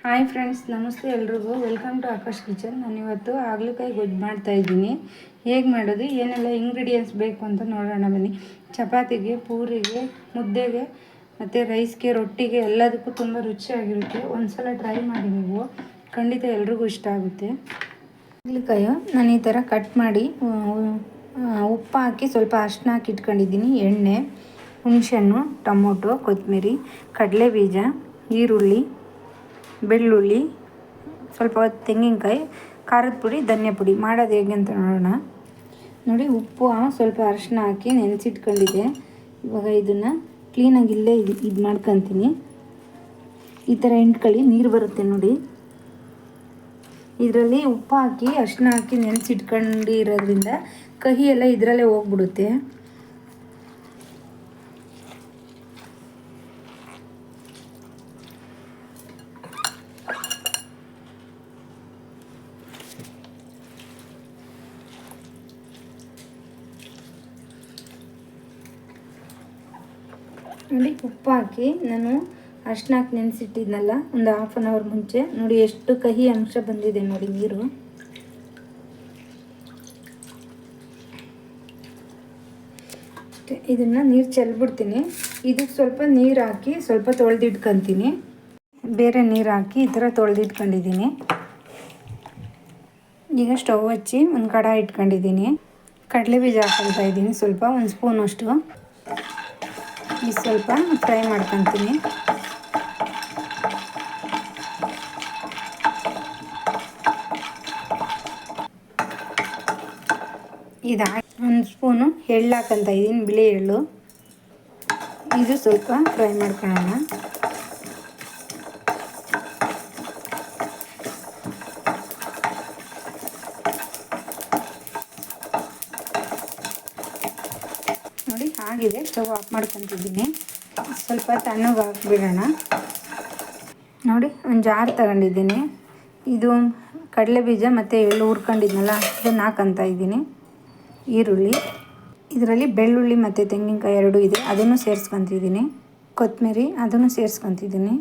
Hi friends, ನಮಸ್ತೆ ಎಲ್ರಿಗೂ. Welcome to Aakash kitchen. ನಾನಿವತ್ತು ಹಾಗಲಕಾಯಿ ಗೊಜ್ಜು ಮಾಡ್ತಾಯಿದ್ದೀನಿ. ಹೇಗೆ ಮಾಡೋದು, ಏನೆಲ್ಲ ಇಂಗ್ರೀಡಿಯೆಂಟ್ಸ್ ಬೇಕು ಅಂತ ನೋಡೋಣ ಬನ್ನಿ. ಚಪಾತಿಗೆ, ಪೂರಿಗೆ, ಮುದ್ದೆಗೆ ಮತ್ತು ರೈಸ್ಗೆ, ರೊಟ್ಟಿಗೆ ಎಲ್ಲದಕ್ಕೂ ತುಂಬ ರುಚಿಯಾಗಿರುತ್ತೆ. ಒಂದು ಸಲ ಟ್ರೈ ಮಾಡಿ, ನೀವು ಖಂಡಿತ ಎಲ್ರಿಗೂ ಇಷ್ಟ ಆಗುತ್ತೆ. ಹಾಗಲಕಾಯಿ ನಾನು ಈ ಥರ ಕಟ್ ಮಾಡಿ ಉಪ್ಪು ಹಾಕಿ ಸ್ವಲ್ಪ ಅರಿಶಿನ ಹಾಕಿ ಇಟ್ಕೊಂಡಿದ್ದೀನಿ. ಎಣ್ಣೆ, ಹುಣಸೆಹಣ್ಣು, ಟೊಮೊಟೊ, ಕೊತ್ತಂಬರಿ, ಕಡಲೆಬೀಜ, ಈರುಳ್ಳಿ, ಬೆಳ್ಳುಳ್ಳಿ, ಸ್ವಲ್ಪ ತೆಂಗಿನಕಾಯಿ, ಖಾರದ ಪುಡಿ, ಧನಿಯಾ ಪುಡಿ. ಮಾಡೋದು ಹೇಗೆ ಅಂತ ನೋಡೋಣ. ನೋಡಿ, ಉಪ್ಪು ಸ್ವಲ್ಪ ಅರಿಶಿನ ಹಾಕಿ ನೆನೆಸಿಟ್ಕೊಂಡಿದ್ದೆ. ಇವಾಗ ಇದನ್ನು ಕ್ಲೀನಾಗಿ ಇಲ್ಲೇ ಇದು ಮಾಡ್ಕೊತೀನಿ. ಈ ಥರ ಎಂಟ್ಕೊಳ್ಳಿ, ನೀರು ಬರುತ್ತೆ ನೋಡಿ. ಇದರಲ್ಲಿ ಉಪ್ಪು ಹಾಕಿ ಅರಿಶಿನ ಹಾಕಿ ನೆನೆಸಿಟ್ಕೊಂಡಿರೋದ್ರಿಂದ ಕಹಿ ಎಲ್ಲ ಇದರಲ್ಲೇ ಹೋಗ್ಬಿಡುತ್ತೆ. ನೋಡಿ, ಉಪ್ಪು ಹಾಕಿ ನಾನು ಅರಿಶಿನ ಹಾಕಿ ನೆನೆಸಿಟ್ಟಿದ್ನಲ್ಲ ಒಂದು ಹಾಫ್ ಆನ್ ಅವರ್ ಮುಂಚೆ. ನೋಡಿ ಎಷ್ಟು ಕಹಿ ಅಂಶ ಬಂದಿದೆ ನೋಡಿ ನೀರು. ಇದನ್ನು ನೀರು ಚೆಲ್ಬಿಡ್ತೀನಿ. ಇದಕ್ಕೆ ಸ್ವಲ್ಪ ನೀರು ಹಾಕಿ ಸ್ವಲ್ಪ ತೊಳೆದಿಟ್ಕೊತೀನಿ. ಬೇರೆ ನೀರು ಹಾಕಿ ಈ ಥರ ತೊಳೆದಿಟ್ಕೊಂಡಿದ್ದೀನಿ. ಈಗ ಸ್ಟವ್ ಹಚ್ಚಿ ಒಂದು ಕಡಾಯಿ ಇಟ್ಕೊಂಡಿದ್ದೀನಿ. ಕಡಲೆಬೀಜ ಹಾಕ್ಕೊಳ್ತಾ ಇದ್ದೀನಿ, ಸ್ವಲ್ಪ ಒಂದು ಸ್ಪೂನಷ್ಟು. ಇದು ಸ್ವಲ್ಪ ಫ್ರೈ ಮಾಡ್ಕೊತೀನಿ. ಇದು ಒಂದು ಸ್ಪೂನು ಎಳ್ಳು ಹಾಕ್ಕೊತ ಇದ್ದೀನಿ, ಬಿಳಿ ಎಳ್ಳು. ಇದು ಸ್ವಲ್ಪ ಫ್ರೈ ಮಾಡ್ಕೊಳ್ಳೋಣ. ನೋಡಿ ಆಗಿದೆ, ಸ್ಟವ್ ಆಫ್ ಮಾಡ್ಕೊತಿದ್ದೀನಿ. ಸ್ವಲ್ಪ ತಣ್ಣಗೆ ಹಾಕ್ಬಿಡೋಣ. ನೋಡಿ, ಒಂದು ಜಾರ್ ತಗೊಂಡಿದ್ದೀನಿ. ಇದು ಕಡಲೆಬೀಜ ಮತ್ತು ಎಳ್ಳು ಹುರ್ಕೊಂಡಿದ್ನಲ್ಲ ಇದನ್ನು ಹಾಕ್ಕೊತ ಇದ್ದೀನಿ. ಈರುಳ್ಳಿ, ಇದರಲ್ಲಿ ಬೆಳ್ಳುಳ್ಳಿ ಮತ್ತು ತೆಂಗಿನಕಾಯಿ ಎರಡೂ ಇದೆ, ಅದನ್ನು ಸೇರಿಸ್ಕೊತಿದ್ದೀನಿ. ಕೊತ್ತಂಬರಿ, ಅದನ್ನು ಸೇರಿಸ್ಕೊತಿದ್ದೀನಿ.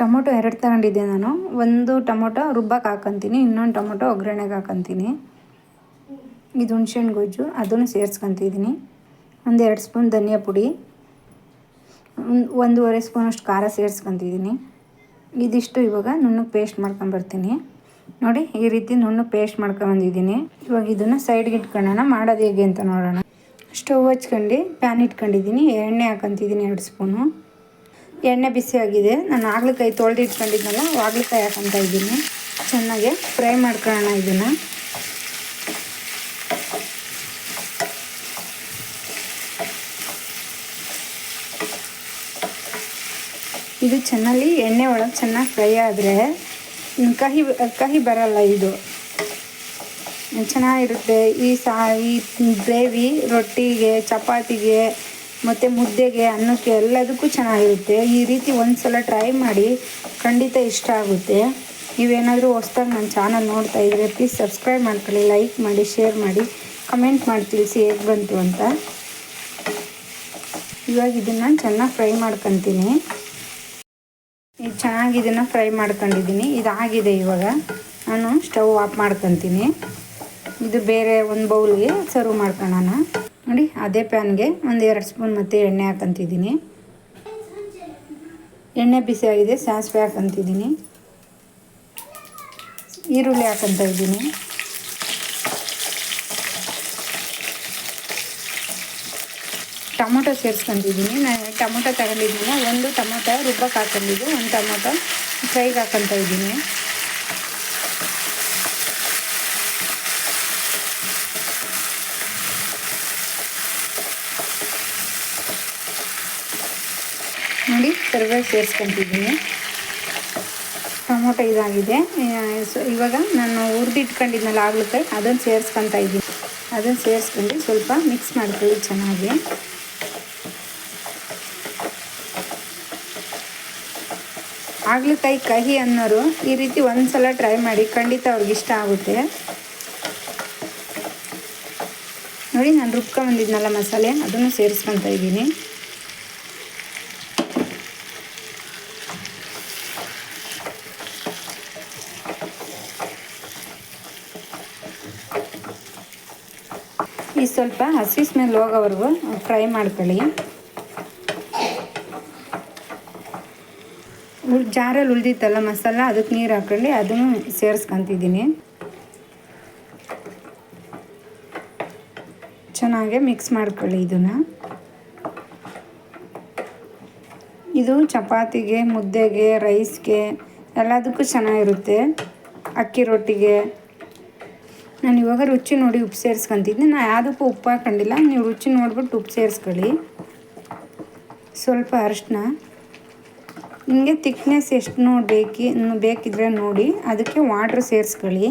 ಟೊಮೊಟೊ 2 ತಗೊಂಡಿದ್ದೆ ನಾನು. ಒಂದು ಟೊಮೊಟೊ ರುಬ್ಬಕ್ಕೆ ಹಾಕ್ಕೊತೀನಿ, ಇನ್ನೊಂದು ಟೊಮೊಟೊ ಒಗ್ಗರಣೆಗೆ ಹಾಕ್ಕೊತೀನಿ. ಇದು ಹುಣಸೆಹಣ್ಣು ಗೊಜ್ಜು, ಅದನ್ನು ಸೇರಿಸ್ಕೊತಿದ್ದೀನಿ. 1-2 ಸ್ಪೂನ್ ಧನಿಯಾ ಪುಡಿ, 1.5 ಸ್ಪೂನಷ್ಟು ಖಾರ ಸೇರಿಸ್ಕೊತಿದ್ದೀನಿ. ಇದಿಷ್ಟು ಇವಾಗ ನುಣ್ಣಗೆ ಪೇಸ್ಟ್ ಮಾಡ್ಕೊಂಬರ್ತೀನಿ. ನೋಡಿ, ಈ ರೀತಿ ನುಣ್ಣಗೆ ಪೇಸ್ಟ್ ಮಾಡ್ಕೊಂಬಂದಿದ್ದೀನಿ. ಇವಾಗ ಇದನ್ನು ಸೈಡ್ಗೆ ಇಟ್ಕೊಳ್ಳೋಣ. ಮಾಡೋದು ಹೇಗೆ ಅಂತ ನೋಡೋಣ. ಸ್ಟವ್ ಹಚ್ಕೊಂಡು ಪ್ಯಾನ್ ಇಟ್ಕೊಂಡಿದ್ದೀನಿ. ಎಣ್ಣೆ ಹಾಕ್ಕೊತಿದ್ದೀನಿ 2 ಸ್ಪೂನು. ಎಣ್ಣೆ ಬಿಸಿ ಆಗಿದೆ. ನಾನು ಹಾಗಲಕಾಯಿ ತೊಳೆದು ಇಟ್ಕೊಂಡಿದ್ನಲ್ಲ, ಹಾಗಲಕಾಯಿ ಹಾಕ್ಕೊತ ಇದ್ದೀನಿ. ಚೆನ್ನಾಗಿ ಫ್ರೈ ಮಾಡ್ಕೊಳ್ಳೋಣ ಇದನ್ನು. ಇದು ಚೆನ್ನಾಗಿ ಎಣ್ಣೆ ಒಳಗೆ ಚೆನ್ನಾಗಿ ಫ್ರೈ ಆದರೆ ಕಹಿ ಬರಲ್ಲ. ಇದು ಚೆನ್ನಾಗಿರುತ್ತೆ. ಈ ಗ್ರೇವಿ ರೊಟ್ಟಿಗೆ, ಚಪಾತಿಗೆ ಮತ್ತು ಮುದ್ದೆಗೆ, ಅನ್ನಕ್ಕೆ ಎಲ್ಲದಕ್ಕೂ ಚೆನ್ನಾಗಿರುತ್ತೆ. ಈ ರೀತಿ ಒಂದು ಸಲ ಟ್ರೈ ಮಾಡಿ, ಖಂಡಿತ ಇಷ್ಟ ಆಗುತ್ತೆ. ನೀವೇನಾದರೂ ಹೊಸ್ದಾಗಿ ನನ್ನ ಚಾನಲ್ ನೋಡ್ತಾ ಇದ್ದರೆ ಪ್ಲೀಸ್ ಸಬ್ಸ್ಕ್ರೈಬ್ ಮಾಡ್ಕೊಳ್ಳಿ, ಲೈಕ್ ಮಾಡಿ, ಶೇರ್ ಮಾಡಿ, ಕಮೆಂಟ್ ಮಾಡಿ ತಿಳಿಸಿ ಹೇಗೆ ಬಂತು ಅಂತ. ಇವಾಗ ಇದನ್ನು ಚೆನ್ನಾಗಿ ಫ್ರೈ ಮಾಡ್ಕೊತೀನಿ. ಈಗ ಚೆನ್ನಾಗಿ ಇದನ್ನು ಫ್ರೈ ಮಾಡ್ಕೊಂಡಿದ್ದೀನಿ. ಇದಾಗಿದೆ. ಇವಾಗ ನಾನು ಸ್ಟವ್ ಆಫ್ ಮಾಡ್ಕೊತೀನಿ. ಇದು ಬೇರೆ ಒಂದು ಬೌಲ್ಗೆ ಸರ್ವ್ ಮಾಡ್ಕೊಳ್ಳೋಣ. ನೋಡಿ, ಅದೇ ಪ್ಯಾನ್ಗೆ 1-2 ಸ್ಪೂನ್ ಮತ್ತು ಎಣ್ಣೆ ಹಾಕ್ಕೊತಿದ್ದೀನಿ. ಎಣ್ಣೆ ಬಿಸಿ ಆಗಿದೆ, ಸಾಸಿವೆ ಹಾಕ್ಕೊತಿದ್ದೀನಿ. ಈರುಳ್ಳಿ ಹಾಕ್ಕೊತ ಇದ್ದೀನಿ. ಟೊಮೊಟೊ ಸೇರಿಸ್ಕೊತಿದ್ದೀನಿ. ನಾನು ಟೊಮೊಟೊ ತಗೊಂಡಿದ್ದೀನಿ. ಒಂದು ಟೊಮೊಟೊ ರುಬ್ಬಕ್ಕೆ ಹಾಕೊಂಡಿದ್ದು, ಒಂದು ಟೊಮೊಟೊ ಫ್ರೈಗೆ ಹಾಕ್ಕೊತ ಇದ್ದೀನಿ. ನೋಡಿ, ಕರಿಬೇವು ಸೇರಿಸ್ಕೊತಿದ್ದೀನಿ. ಟೊಮೊಟೊ ಇದಾಗಿದೆ. ಇವಾಗ ನಾನು ಹುರಿದಿಟ್ಕೊಂಡಿದ್ನಲ್ಲ ಹಾಗಲಕಾಯಿ, ಅದನ್ನು ಸೇರಿಸ್ಕೊತ ಇದ್ದೀನಿ. ಅದನ್ನು ಸೇರಿಸ್ಕೊಂಡು ಸ್ವಲ್ಪ ಮಿಕ್ಸ್ ಮಾಡ್ಕೊಳ್ಳಿ ಚೆನ್ನಾಗಿ. ಹಾಗಲಕಾಯಿ ಕಹಿ ಅನ್ನೋರು ಈ ರೀತಿ ಒಂದು ಸಲ ಟ್ರೈ ಮಾಡಿ, ಖಂಡಿತ ಅವ್ರಿಗೆ ಇಷ್ಟ ಆಗುತ್ತೆ. ನೋಡಿ, ನಾನು ರುಬ್ಕೊಂಬಂದಿದ್ನಲ್ಲ ಮಸಾಲೆ, ಅದನ್ನು ಸೇರಿಸ್ಕೊತ ಇದ್ದೀನಿ. ಈ ಸ್ವಲ್ಪ ಹಸಿ ಸ್ಮೆಲ್ ಹೋಗೋವರೆಗೂ ಫ್ರೈ ಮಾಡ್ಕೊಳ್ಳಿ. ಜಾರಲ್ಲಿ ಉಳಿದಿತ್ತಲ್ಲ ಮಸಾಲ, ಅದಕ್ಕೆ ನೀರು ಹಾಕ್ಕೊಂಡು ಅದನ್ನು ಸೇರಿಸ್ಕೊತಿದ್ದೀನಿ. ಚೆನ್ನಾಗಿ ಮಿಕ್ಸ್ ಮಾಡ್ಕೊಳ್ಳಿ ಇದನ್ನು. ಇದು ಚಪಾತಿಗೆ, ಮುದ್ದೆಗೆ, ರೈಸ್ಗೆ ಎಲ್ಲದಕ್ಕೂ ಚೆನ್ನಾಗಿರುತ್ತೆ. ಅಕ್ಕಿ ರೊಟ್ಟಿಗೆ. ನಾನು ಇವಾಗ ರುಚಿ ನೋಡಿ ಉಪ್ಪು ಸೇರಿಸ್ಕೊತಿದ್ದೀನಿ. ನಾನು ಯಾವುದಕ್ಕೂ ಉಪ್ಪು ಹಾಕೊಂಡಿಲ್ಲ, ನೀವು ರುಚಿ ನೋಡ್ಬಿಟ್ಟು ಉಪ್ಪು ಸೇರಿಸ್ಕೊಳ್ಳಿ. ಸ್ವಲ್ಪ ಅರಿಶಿನ. ನಿಮಗೆ ತಿಕ್ನೆಸ್ ಎಷ್ಟು ಬೇಕಿದ್ರೆ ನೋಡಿ, ಅದಕ್ಕೆ ವಾಟ್ರ್ ಸೇರಿಸ್ಕೊಳ್ಳಿ.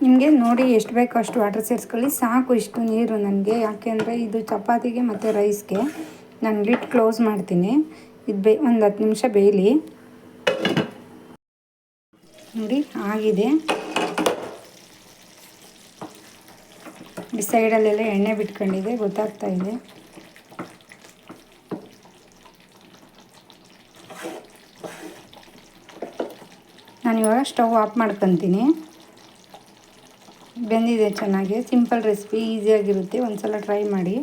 ನಿಮಗೆ ನೋಡಿ ಎಷ್ಟು ಬೇಕೋ ಅಷ್ಟು ವಾಟ್ರ್ ಸೇರಿಸ್ಕೊಳ್ಳಿ. ಸಾಕು ಇಷ್ಟು ನೀರು ನನಗೆ, ಯಾಕೆಂದರೆ ಇದು ಚಪಾತಿಗೆ ಮತ್ತು ರೈಸ್ಗೆ. ನಾನು ಲಿಡ್ ಕ್ಲೋಸ್ ಮಾಡ್ತೀನಿ. ಇದು ಒಂದು 10 ನಿಮಿಷ ಬೇಯಲಿ. ನೋಡಿ ಆಗಿದೆ. ಈ ಸೈಡಲ್ಲೆಲ್ಲ ಎಣ್ಣೆ ಬಿಟ್ಕೊಂಡಿದೆ, ಗೊತ್ತಾಗ್ತಾ ಇದೆ. ನಾನಿವಾಗ ಸ್ಟವ್ ಆಫ್ ಮಾಡ್ಕೊತೀನಿ. ಬೆಂದಿದೆ ಚೆನ್ನಾಗಿ. ಸಿಂಪಲ್ ರೆಸಿಪಿ, ಈಸಿಯಾಗಿರುತ್ತೆ. ಒಂದು ಸಲ ಟ್ರೈ ಮಾಡಿ.